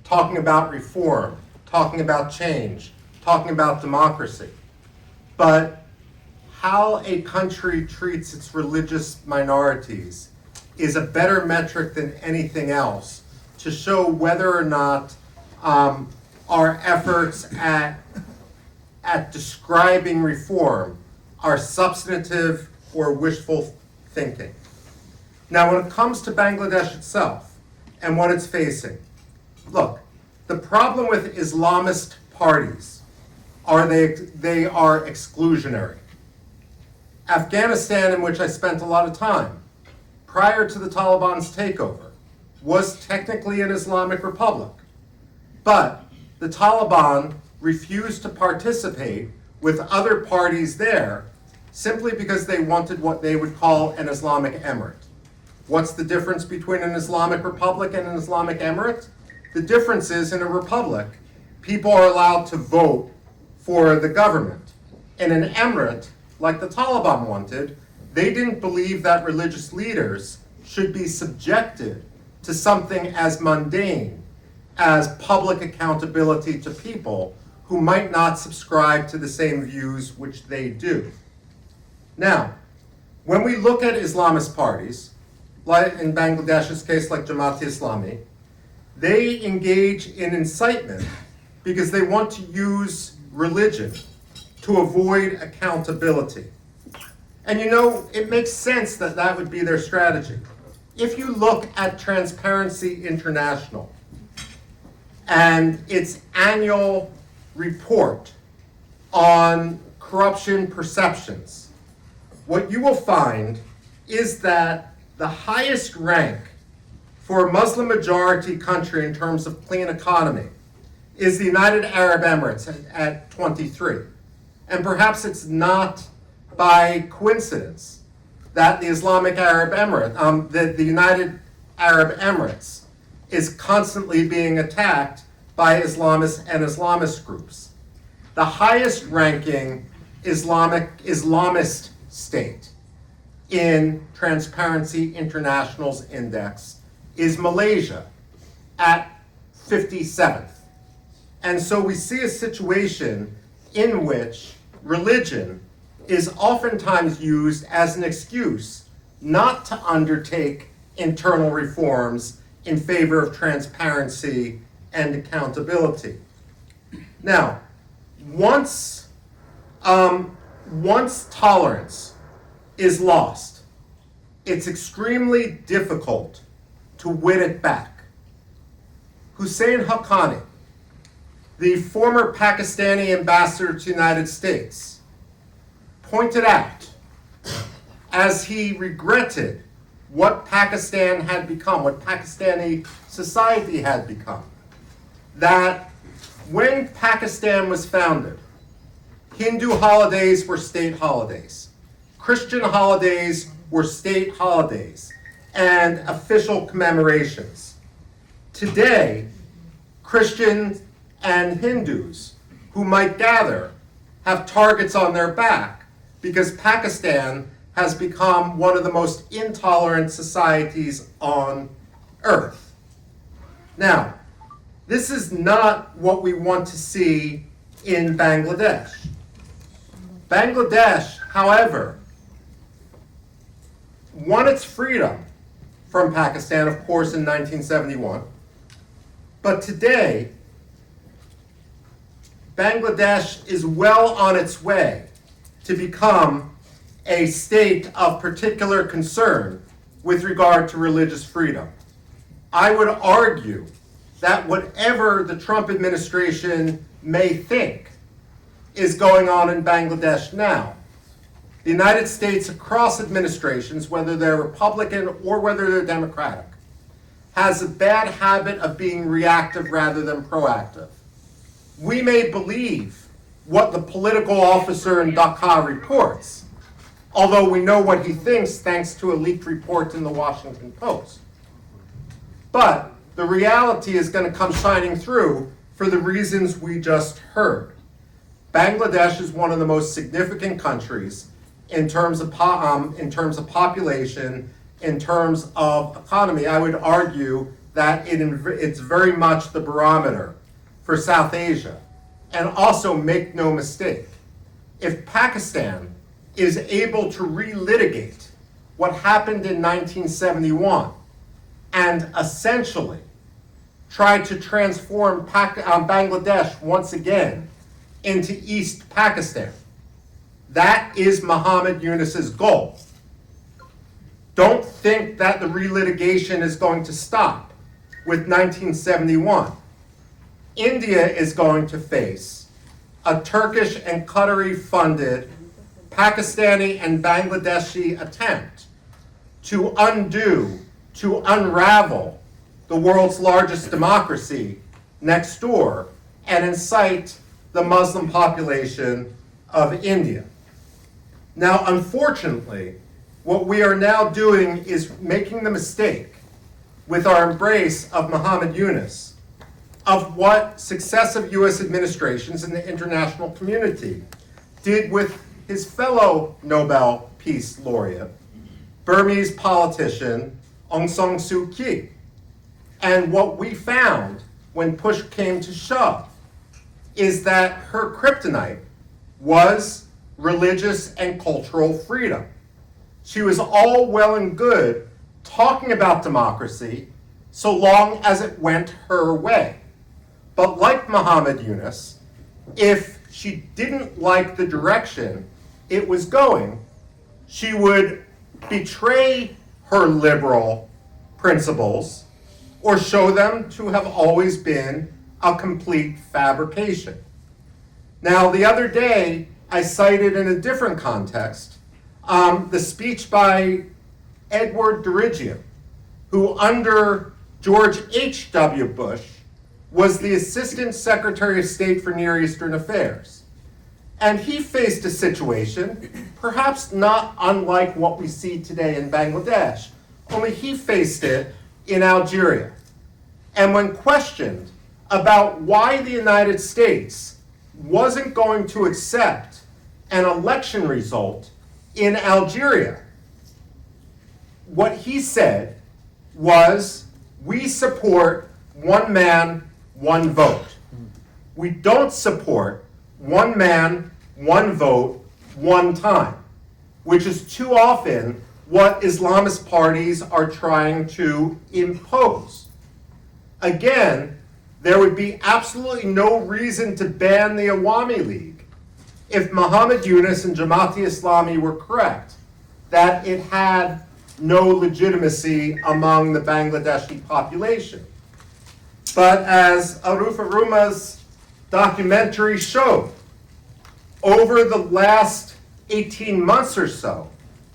talking about reform, talking about change, talking about democracy. But how a country treats its religious minorities is a better metric than anything else to show whether or not our efforts at describing reform are substantive or wishful thinking. Now, when it comes to Bangladesh itself and what it's facing, look, the problem with Islamist parties are they are exclusionary. Afghanistan, in which I spent a lot of time, prior to the Taliban's takeover, was technically an Islamic republic. But the Taliban refused to participate with other parties there simply because they wanted what they would call an Islamic emirate. What's the difference between an Islamic republic and an Islamic emirate? The difference is, in a republic, people are allowed to vote for the government. In an emirate, like the Taliban wanted, they didn't believe that religious leaders should be subjected to something as mundane as public accountability to people who might not subscribe to the same views which they do. Now, when we look at Islamist parties, like in Bangladesh's case, like Jamaat-e-Islami, they engage in incitement because they want to use religion to avoid accountability. And you know, it makes sense that that would be their strategy. If you look at Transparency International and its annual report on corruption perceptions, what you will find is that the highest rank for a Muslim majority country in terms of clean economy is the United Arab Emirates at 23. And perhaps it's not by coincidence that the Islamic Arab Emirate, the United Arab Emirates, is constantly being attacked by Islamists and Islamist groups. The highest ranking Islamist state in Transparency International's index is Malaysia at 57th. And so we see a situation in which religion is oftentimes used as an excuse not to undertake internal reforms in favor of transparency and accountability. Now, once tolerance is lost, it's extremely difficult to win it back. Hussein Haqqani, the former Pakistani ambassador to the United States, pointed out, as he regretted what Pakistan had become, what Pakistani society had become, that when Pakistan was founded, Hindu holidays were state holidays, Christian holidays were state holidays, and official commemorations. Today, Christians and Hindus who might gather have targets on their back because Pakistan has become one of the most intolerant societies on earth. Now, this is not what we want to see in Bangladesh. Bangladesh, however, won its freedom from Pakistan, of course, in 1971. But today, Bangladesh is well on its way to become a state of particular concern with regard to religious freedom. I would argue that whatever the Trump administration may think is going on in Bangladesh now, the United States across administrations, whether they're Republican or whether they're Democratic, has a bad habit of being reactive rather than proactive. We may believe what the political officer in Dhaka reports, although we know what he thinks thanks to a leaked report in the Washington Post. But the reality is going to come shining through for the reasons we just heard. Bangladesh is one of the most significant countries in terms of population, in terms of economy. I would argue that it's very much the barometer for South Asia. And also, make no mistake, if Pakistan is able to relitigate what happened in 1971 and essentially try to transform Bangladesh once again into East Pakistan, that is Muhammad Yunus's goal. Don't think that the relitigation is going to stop with 1971. India is going to face a Turkish and Qatari-funded Pakistani and Bangladeshi attempt to unravel the world's largest democracy next door and incite the Muslim population of India. Now, unfortunately, what we are now doing is making the mistake with our embrace of Muhammad Yunus of what successive U.S. administrations and the international community did with his fellow Nobel Peace Laureate, Burmese politician Aung San Suu Kyi. And what we found when push came to shove is that her kryptonite was religious and cultural freedom. She was all well and good talking about democracy so long as it went her way. But like Muhammad Yunus, if she didn't like the direction it was going, she would betray her liberal principles or show them to have always been a complete fabrication. Now, the other day, I cited in a different context the speech by Edward Dirigium, who under George H.W. Bush was the Assistant Secretary of State for Near Eastern Affairs. And he faced a situation, perhaps not unlike what we see today in Bangladesh, only he faced it in Algeria. And when questioned about why the United States wasn't going to accept an election result in Algeria, what he said was, we support one man, one vote. We don't support one man, one vote, one time, which is too often what Islamist parties are trying to impose. Again, there would be absolutely no reason to ban the Awami League if Muhammad Yunus and Jamaat-e-Islami were correct that it had no legitimacy among the Bangladeshi population. But as Aruf Aruma's documentary showed, over the last 18 months or so,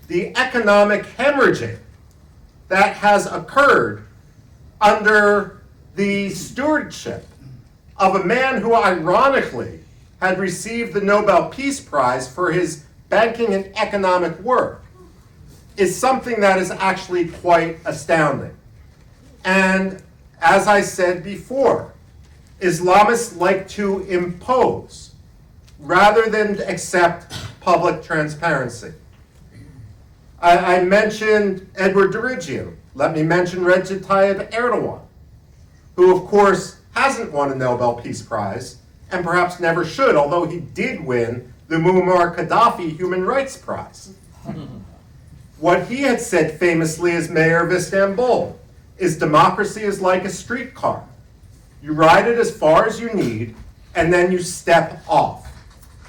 the economic hemorrhaging that has occurred under the stewardship of a man who ironically had received the Nobel Peace Prize for his banking and economic work is something that is actually quite astounding. And as I said before, Islamists like to impose rather than accept public transparency. I mentioned Edward Dirigium. Let me mention Recep Tayyip Erdogan, who of course hasn't won a Nobel Peace Prize and perhaps never should, although he did win the Muammar Gaddafi Human Rights Prize. What he had said famously as mayor of Istanbul is democracy is like a streetcar. You ride it as far as you need, and then you step off.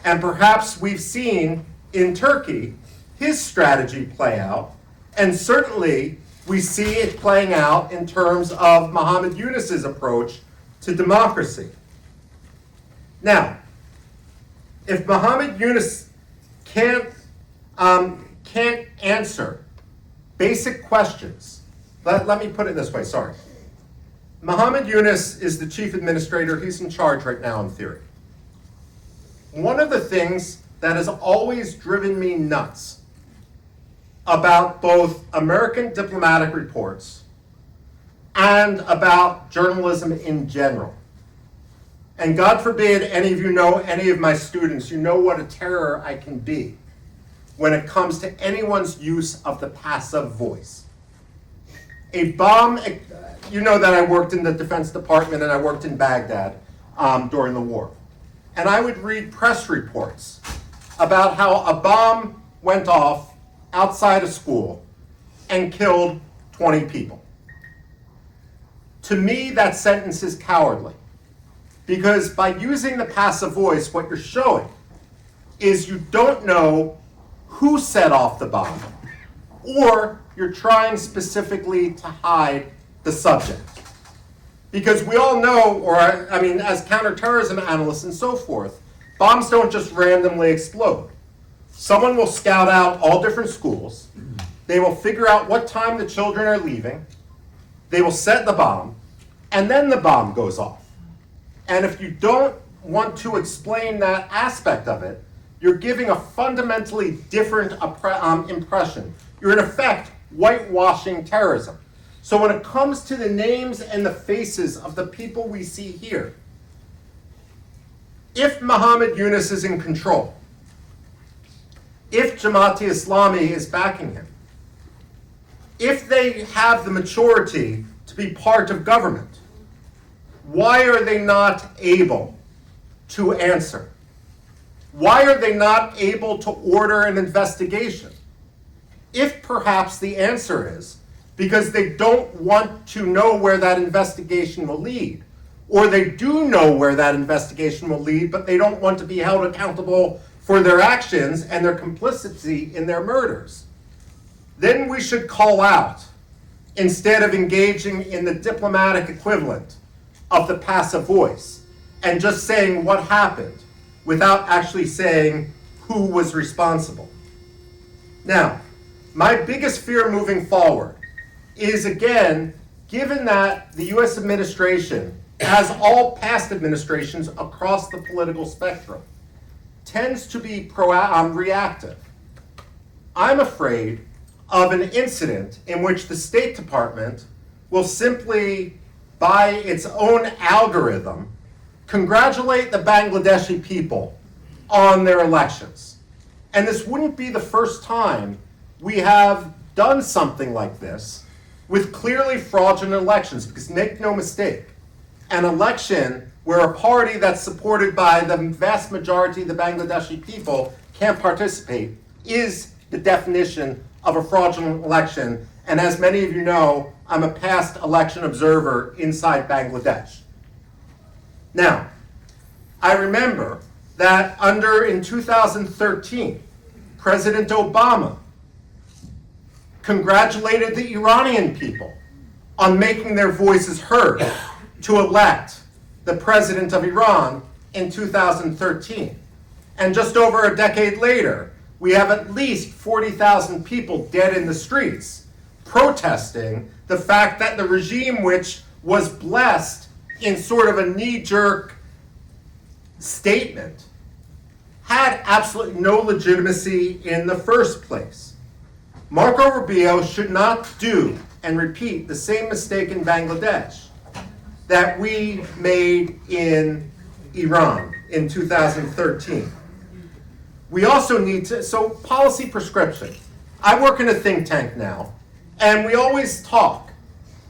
And perhaps we've seen in Turkey his strategy play out, and certainly we see it playing out in terms of Muhammad Yunus's approach to democracy. Now, if Muhammad Yunus can't answer basic questions, let me put it this way, sorry. Muhammad Yunus is the chief administrator. He's in charge right now in theory. One of the things that has always driven me nuts about both American diplomatic reports and about journalism in general, and God forbid any of you know any of my students, you know what a terror I can be when it comes to anyone's use of the passive voice. a bomb, you know that I worked in the Defense Department and I worked in Baghdad during the war. And I would read press reports about how a bomb went off outside a school and killed 20 people. To me, that sentence is cowardly, because by using the passive voice, what you're showing is you don't know who set off the bomb, or you're trying specifically to hide the subject. Because we all know, or I mean, as counterterrorism analysts and so forth, bombs don't just randomly explode. Someone will scout out all different schools. They will figure out what time the children are leaving. They will set the bomb, and then the bomb goes off. And if you don't want to explain that aspect of it, you're giving a fundamentally different impression. You're in effect whitewashing terrorism. So when it comes to the names and the faces of the people we see here, if Muhammad Yunus is in control, if Jamaat-e-Islami is backing him, if they have the maturity to be part of government, why are they not able to answer? Why are they not able to order an investigation? If perhaps the answer is because they don't want to know where that investigation will lead, or they do know where that investigation will lead, but they don't want to be held accountable for their actions and their complicity in their murders, then we should call out instead of engaging in the diplomatic equivalent of the passive voice and just saying what happened without actually saying who was responsible. Now, my biggest fear moving forward is, again, given that the U.S. administration, as all past administrations across the political spectrum, tends to be reactive, I'm afraid of an incident in which the State Department will simply, by its own algorithm, congratulate the Bangladeshi people on their elections. And this wouldn't be the first time we have done something like this with clearly fraudulent elections, because make no mistake, an election where a party that's supported by the vast majority of the Bangladeshi people can't participate is the definition of a fraudulent election. And as many of you know, I'm a past election observer inside Bangladesh. Now, I remember that in 2013, President Obama congratulated the Iranian people on making their voices heard to elect the president of Iran in 2013. And just over a decade later, we have at least 40,000 people dead in the streets protesting the fact that the regime, which was blessed in sort of a knee-jerk statement, had absolutely no legitimacy in the first place. Marco Rubio should not do and repeat the same mistake in Bangladesh that we made in Iran in 2013. We also need to, so policy prescription. I work in a think tank now, and we always talk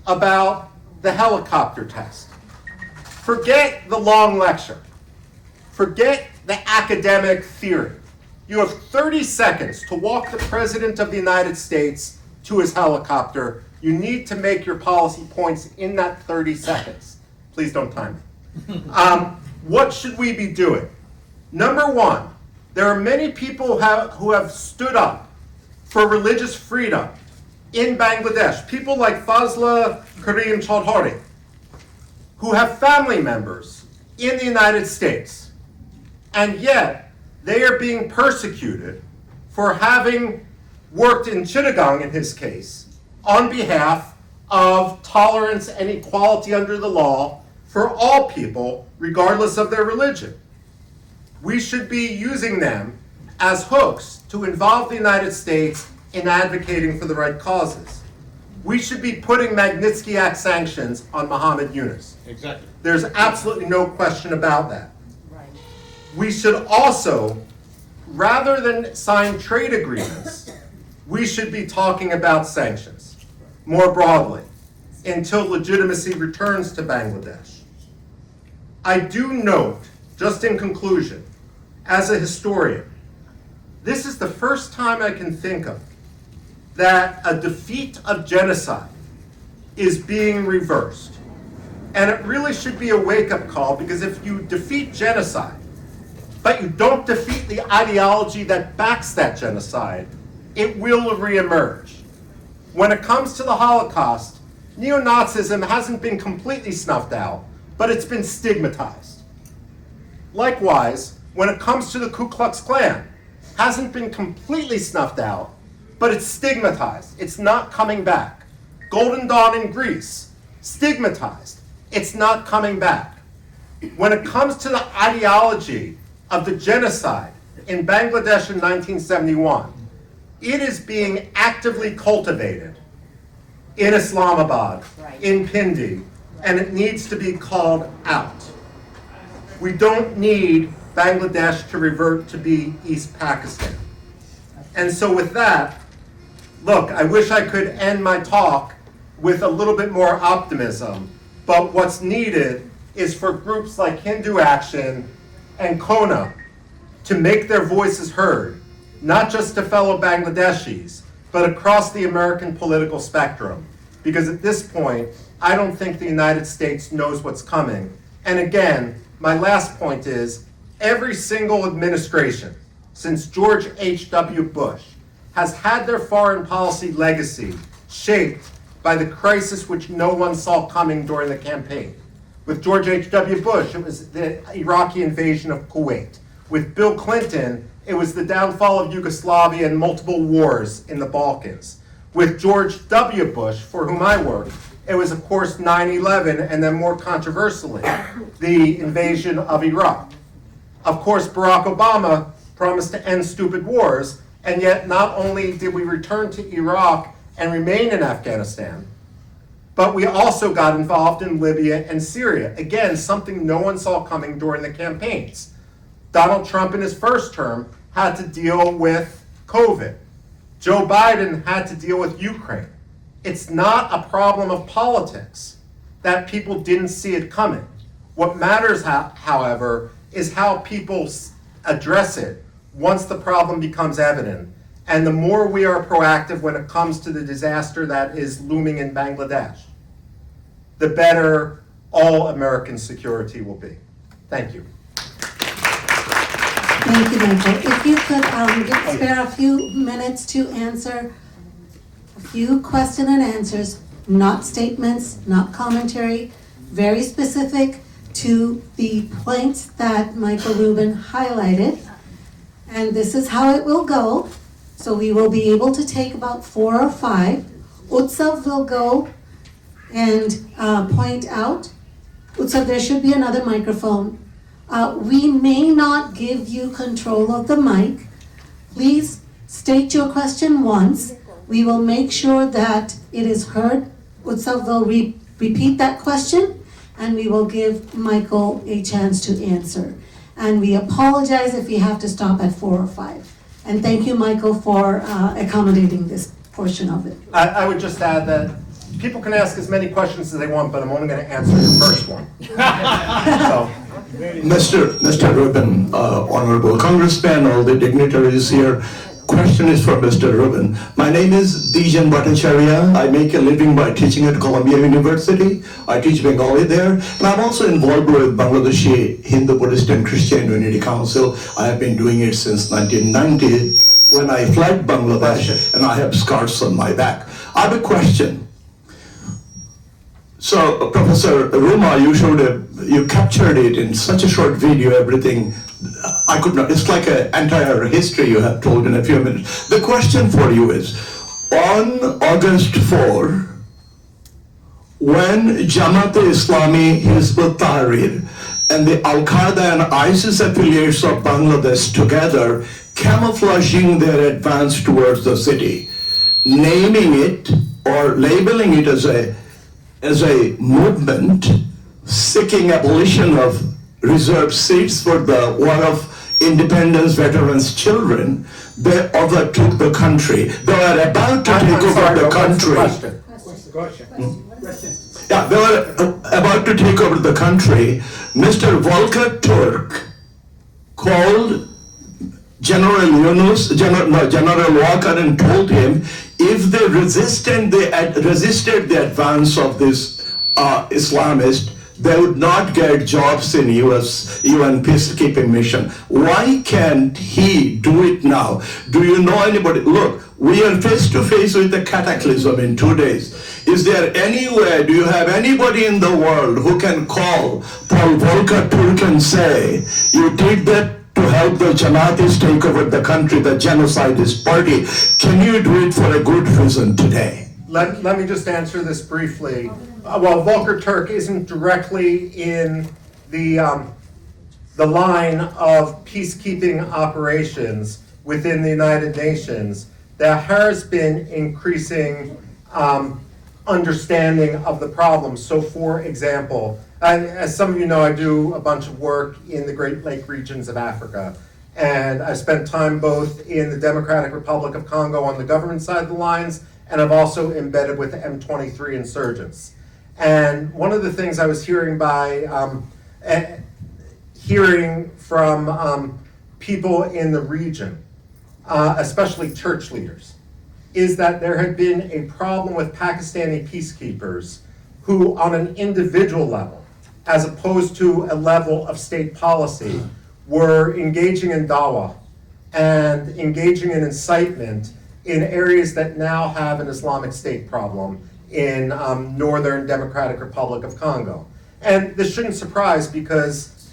about the helicopter test. Forget the long lecture. Forget the academic theory. You have 30 seconds to walk the President of the United States to his helicopter. You need to make your policy points in that 30 seconds. Please don't time it. What should we be doing? Number one, there are many people who have stood up for religious freedom in Bangladesh. People like Fazla Karim Chaudhary, who have family members in the United States, and yet they are being persecuted for having worked in Chittagong, in his case, on behalf of tolerance and equality under the law for all people, regardless of their religion. We should be using them as hooks to involve the United States in advocating for the right causes. We should be putting Magnitsky Act sanctions on Muhammad Yunus. Exactly. There's absolutely no question about that. We should also, rather than sign trade agreements, we should be talking about sanctions more broadly. until legitimacy returns to Bangladesh. I do note, just in conclusion, as a historian, this is the first time I can think of that a defeat of genocide is being reversed. And it really should be a wake-up call, because if you defeat genocide, but you don't defeat the ideology that backs that genocide, it will reemerge. When it comes to the Holocaust, neo-Nazism hasn't been completely snuffed out, but it's been stigmatized. Likewise, when it comes to the Ku Klux Klan, hasn't been completely snuffed out, but it's stigmatized. It's not coming back. Golden Dawn in Greece, stigmatized. It's not coming back. When it comes to the ideology of the genocide in Bangladesh in 1971, it is being actively cultivated in Islamabad, in Pindi, and it needs to be called out. We don't need Bangladesh to revert to be East Pakistan. And so with that, look, I wish I could end my talk with a little bit more optimism, but what's needed is for groups like Hindu Action and CoHNA to make their voices heard, not just to fellow Bangladeshis, but across the American political spectrum. Because at this point, I don't think the United States knows what's coming. And again, my last point is, every single administration since George H.W. Bush has had their foreign policy legacy shaped by the crisis which no one saw coming during the campaign. With George H.W. Bush, it was the Iraqi invasion of Kuwait. With Bill Clinton, it was the downfall of Yugoslavia and multiple wars in the Balkans. With George W. Bush, for whom I work, it was, of course, 9/11, and then more controversially, the invasion of Iraq. Of course, Barack Obama promised to end stupid wars, and yet not only did we return to Iraq and remain in Afghanistan, but we also got involved in Libya and Syria. Again, something no one saw coming during the campaigns. Donald Trump in his first term had to deal with COVID. Joe Biden had to deal with Ukraine. It's not a problem of politics that people didn't see it coming. What matters, however, is how people address it once the problem becomes evident. And the more we are proactive when it comes to the disaster that is looming in Bangladesh, the better all American security will be. Thank you. Thank you, Michael. If you could spare a few minutes to answer a few question and answers, not statements, not commentary, very specific to the points that Michael Rubin highlighted. And this is how it will go. So we will be able to take about 4 or 5. Utsav will go and point out. Utsav, there should be another microphone. We may not give you control of the mic. Please state your question once. We will make sure that it is heard. Utsav will repeat that question, and we will give Michael a chance to answer. And we apologize if we have to stop at 4 or 5. And thank you, Michael, for accommodating this portion of it. I would just add that people can ask as many questions as they want, but I'm only going to answer your first one. So. Mr. Rubin, Honorable Congressman, all the dignitaries here, question is for Mr. Rubin. My name is Dijan Bhattacharya. I make a living by teaching at Columbia University. I teach Bengali there. And I'm also involved with Bangladeshi Hindu, Buddhist, and Christian Unity Council. I have been doing it since 1990 when I fled Bangladesh, and I have scars on my back. I have a question. So, Professor Ruma, you captured it in such a short video, everything. I could not, it's like an entire history you have told in a few minutes. The question for you is, on August 4, when Jamaat-e-Islami, Hizb ut-Tahrir, and the Al-Qaeda and ISIS affiliates of Bangladesh together, camouflaging their advance towards the city, naming it or labeling it as a movement seeking abolition of reserved seats for the War of Independence veterans' children, they overtook the country. They were about to take over the country. Yeah, they were about to take over the country. Mr. Volker Turk called General Walker and told him if they resisted the advance of this Islamist, they would not get jobs in UN peacekeeping mission. Why can't he do it now? Do you know anybody? Look, we are face to face with the cataclysm in 2 days. Is there anywhere, do you have anybody in the world who can call Paul Volcker Turk and say, you did that to help the Jamatis take over the country, the genocidist party? Can you do it for a good reason today? Let me just answer this briefly. Well, Volker Turk isn't directly in the line of peacekeeping operations within the United Nations. There has been increasing understanding of the problem. So, for example, as some of you know, I do a bunch of work in the Great Lake regions of Africa. And I spent time both in the Democratic Republic of Congo on the government side of the lines, and I've also embedded with the M23 insurgents. And one of the things I was hearing from people in the region, especially church leaders, is that there had been a problem with Pakistani peacekeepers who, on an individual level, as opposed to a level of state policy, were engaging in dawah and engaging in incitement in areas that now have an Islamic State problem in northern Democratic Republic of Congo. And this shouldn't surprise, because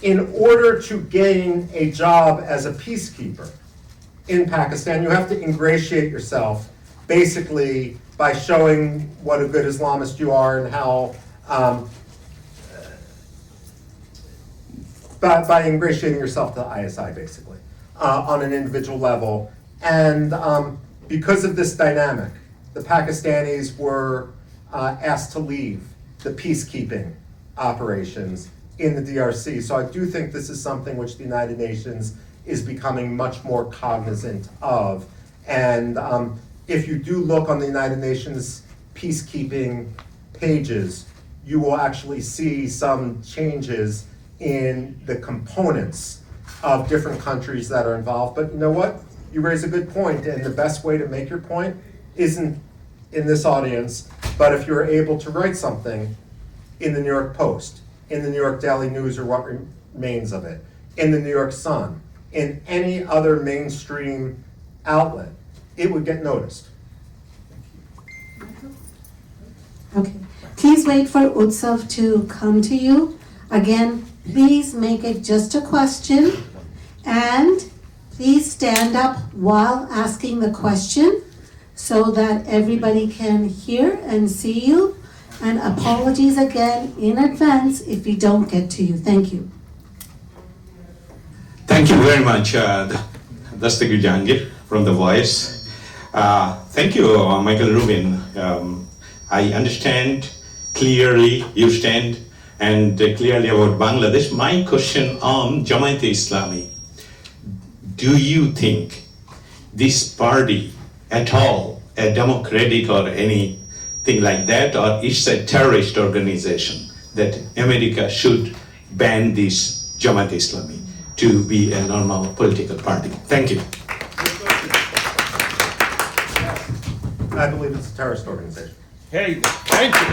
in order to gain a job as a peacekeeper in Pakistan, you have to ingratiate yourself basically by showing what a good Islamist you are and how, by ingratiating yourself to the ISI basically, on an individual level. And because of this dynamic, the Pakistanis were asked to leave the peacekeeping operations in the DRC. So I do think this is something which the United Nations is becoming much more cognizant of. And if you do look on the United Nations peacekeeping pages, you will actually see some changes in the components of different countries that are involved. But you know what? You raise a good point, and the best way to make your point isn't in this audience, but if you're able to write something in the New York Post, in the New York Daily News or what remains of it, in the New York Sun, in any other mainstream outlet, it would get noticed. Okay, please wait for Utsav to come to you. Again, please make it just a question, and please stand up while asking the question so that everybody can hear and see you. And apologies again in advance if we don't get to you. Thank you. Thank you very much, Dastagir Jahangir from The Voice. Thank you, Michael Rubin. I understand clearly you stand and clearly about Bangladesh. My question on Jamaat-e-Islami. Do you think this party at all a democratic or anything like that, or it's a terrorist organization that America should ban this Jamaat-e-Islami to be a normal political party? Thank you. I believe it's a terrorist organization. Hey, thank you.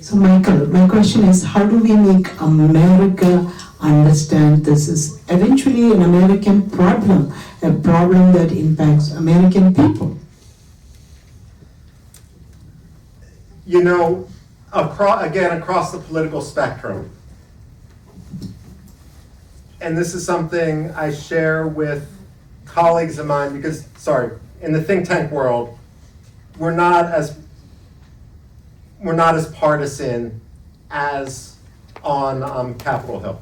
So Michael, my question is, how do we make America understand this is eventually an American problem, a problem that impacts American people? You know, across the political spectrum, and this is something I share with colleagues of mine because, in the think tank world, we're not as partisan as on Capitol Hill.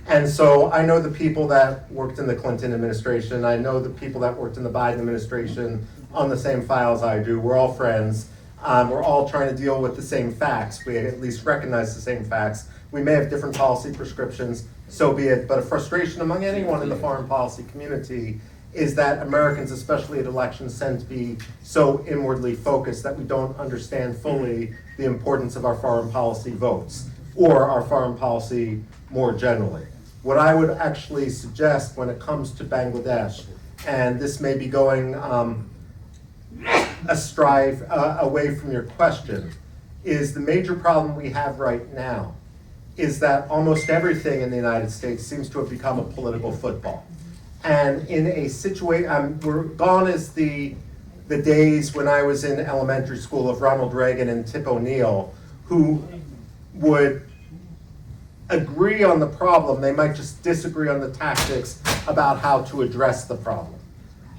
And so I know the people that worked in the Clinton administration, I know the people that worked in the Biden administration on the same file as I do. We're all friends. We're all trying to deal with the same facts. We at least recognize the same facts. We may have different policy prescriptions, so be it. But a frustration among anyone in the foreign policy community is that Americans, especially at elections, tend to be so inwardly focused that we don't understand fully the importance of our foreign policy votes or our foreign policy more generally. What I would actually suggest when it comes to Bangladesh, and this may be going away from your question, is the major problem we have right now is that almost everything in the United States seems to have become a political football. And in a situation, we're gone as the days when I was in elementary school of Ronald Reagan and Tip O'Neill, who would agree on the problem, they might just disagree on the tactics about how to address the problem.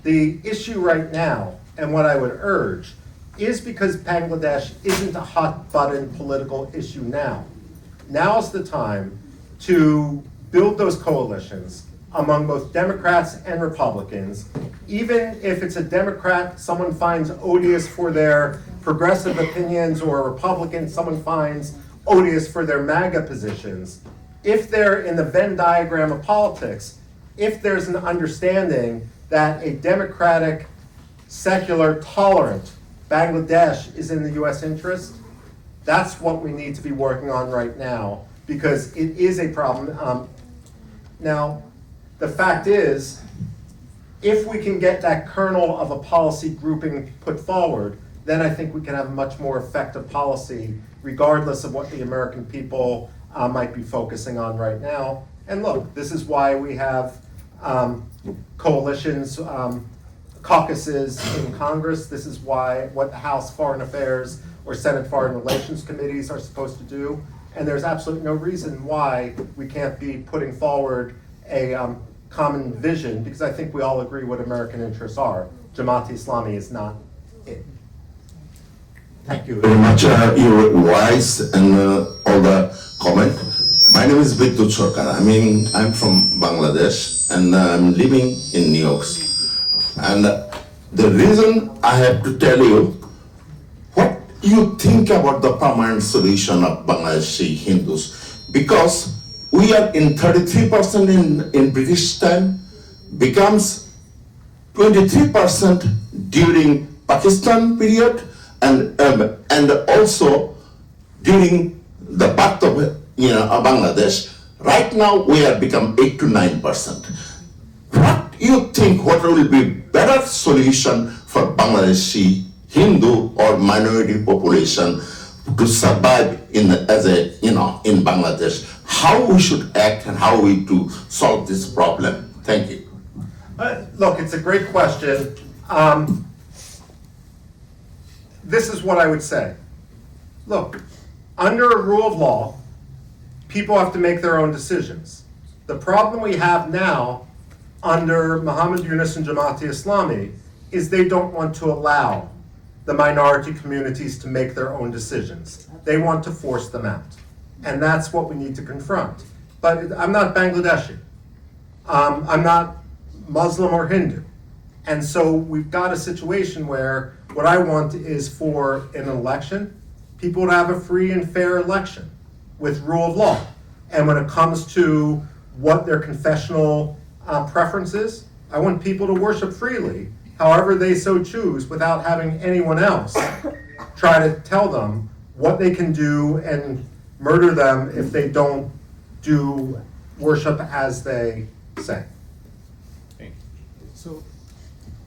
The issue right now, and what I would urge, is because Bangladesh isn't a hot-button political issue now. Now's the time to build those coalitions among both Democrats and Republicans. Even if it's a Democrat someone finds odious for their progressive opinions, or a Republican someone finds odious for their MAGA positions, if they're in the Venn diagram of politics, if there's an understanding that a democratic, secular, tolerant Bangladesh is in the US interest, that's what we need to be working on right now, because it is a problem. Now, the fact is, if we can get that kernel of a policy grouping put forward, then I think we can have a much more effective policy, regardless of what the American people might be focusing on right now. And look, this is why we have coalitions, caucuses in Congress. This is what the House Foreign Affairs or Senate Foreign Relations Committees are supposed to do. And there's absolutely no reason why we can't be putting forward a common vision, because I think we all agree what American interests are. Jamaat-e-Islami is not it. Thank you. Very much your wise and all the comment. My name is Vidyut Sarkar. I'm from Bangladesh and I'm living in New York. And the reason I have to tell you what you think about the permanent solution of Bangladeshi Hindus, because we are in 33% in British time, becomes 23% during Pakistan period, and also during the birth of Bangladesh. Right now we have become 8 to 9%. What you think? What will be better solution for Bangladeshi Hindu or minority population to survive in Bangladesh? How we should act and how we to solve this problem? Thank you. Look, it's a great question. This is what I would say. Look, under a rule of law, people have to make their own decisions. The problem we have now under Muhammad Yunus and Jamaat-e-Islami is they don't want to allow the minority communities to make their own decisions. They want to force them out. And that's what we need to confront. But I'm not Bangladeshi. I'm not Muslim or Hindu. And so we've got a situation where what I want is for an election, people to have a free and fair election with rule of law. And when it comes to what their confessional preference is, I want people to worship freely, however they so choose, without having anyone else try to tell them what they can do and murder them if they don't do worship as they say. So,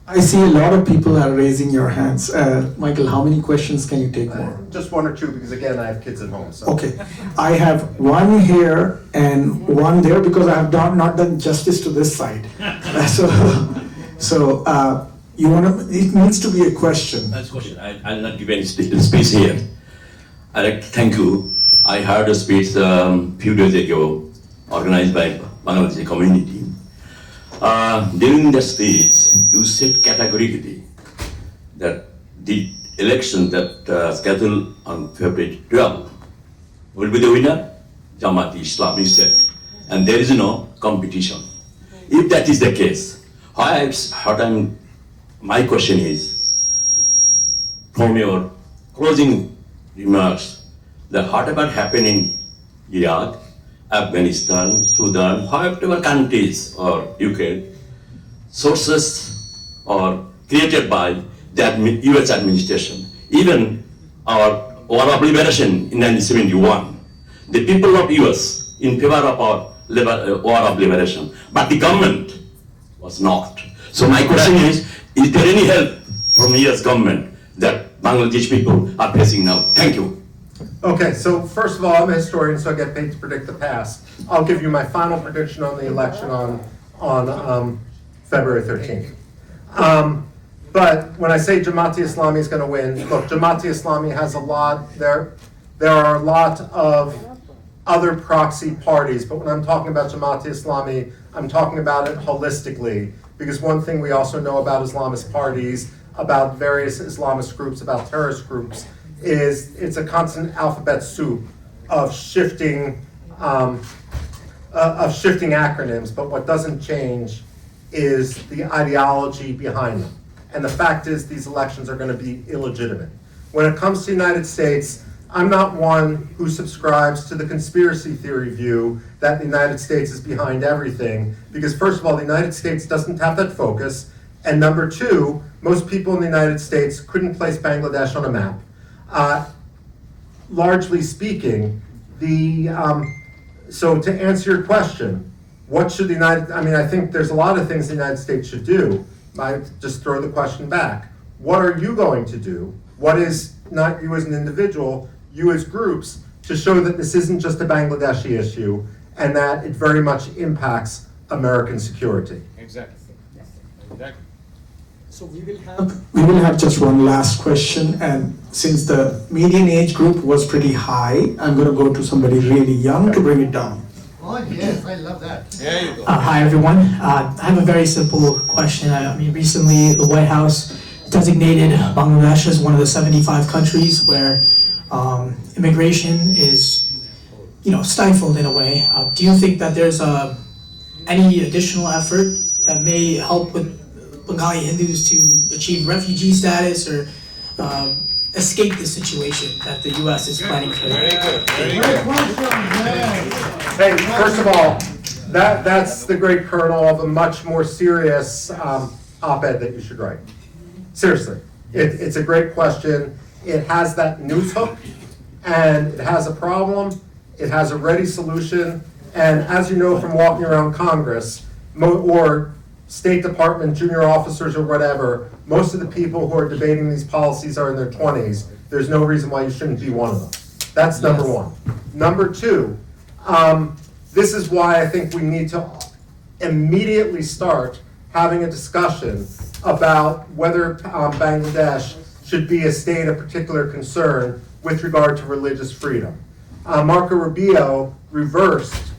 I see a lot of people are raising your hands. Michael, how many questions can you take more? Just one or two, because again, I have kids at home. So. Okay, I have one here and one there because I have not done justice to this side. You want to? It needs to be a question. That's a question. I'll not give any space here. I'd like to thank you. I heard a speech few days ago, organized by Bangladeshi community. During the speech, you said categorically that the election that scheduled on February 12 will be the winner. Jamaat-e-Islami said, and there is no competition. If that is the case, my question is, from your closing remarks, that whatever happened in Iraq, Afghanistan, Sudan, whatever countries or Ukraine, sources or created by the US administration. Even our war of liberation in 1971, the people of US in favor of our war of liberation, but the government was not. So my question is there any help from US government that Bangladesh people are facing now? Thank you. Okay, so first of all, I'm a historian, so I get paid to predict the past. I'll give you my final prediction on the election on February 13th. But when I say Jamaat-e-Islami is going to win, look, Jamaat-e-Islami has a lot, there are a lot of other proxy parties, but when I'm talking about Jamaat-e-Islami, I'm talking about it holistically, because one thing we also know about Islamist parties, about various Islamist groups, about terrorist groups, is it's a constant alphabet soup of shifting acronyms, but what doesn't change is the ideology behind them. And the fact is these elections are going to be illegitimate. When it comes to the United States, I'm not one who subscribes to the conspiracy theory view that the United States is behind everything, because first of all, the United States doesn't have that focus, and number two, most people in the United States couldn't place Bangladesh on a map. Largely speaking, so to answer your question, what should the I think there's a lot of things the United States should do. I just throw the question back. What are you going to do? What is, not you as an individual, you as groups, to show that this isn't just a Bangladeshi issue and that it very much impacts American security? Exactly. So we will have just one last question, and since the median age group was pretty high, I'm going to go to somebody really young to bring it down. Oh yes, I love that. There you go. Hi everyone. I have a very simple question. I mean, recently the White House designated Bangladesh as one of the 75 countries where immigration is, stifled in a way. Do you think that there's any additional effort that may help with Bengali Hindus to achieve refugee status or escape the situation that the U.S. is planning for? Very good. Very Great good. question, man. Hey, first of all, that's the great kernel of a much more serious op-ed that you should write. Seriously, it's a great question. It has that news hook, and it has a problem. It has a ready solution, and as you know from walking around Congress or State Department junior officers or whatever, most of the people who are debating these policies are in their 20s. There's no reason why you shouldn't be one of them. That's number one. Number two, this is why I think we need to immediately start having a discussion about whether Bangladesh should be a state of particular concern with regard to religious freedom. Marco Rubio reversed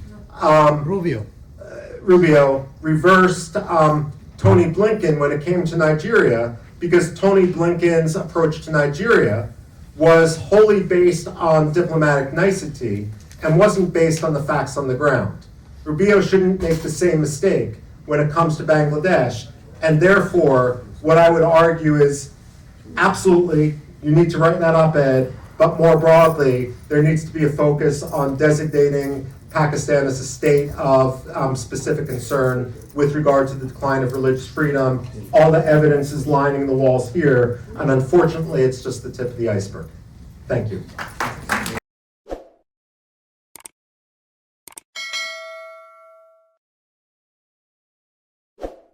Tony Blinken when it came to Nigeria, because Tony Blinken's approach to Nigeria was wholly based on diplomatic nicety and wasn't based on the facts on the ground. Rubio shouldn't make the same mistake when it comes to Bangladesh, and therefore, what I would argue is, absolutely, you need to write that op-ed, but more broadly, there needs to be a focus on designating Pakistan as a state of specific concern with regard to the decline of religious freedom. All the evidence is lining the walls here, and unfortunately, it's just the tip of the iceberg. Thank you.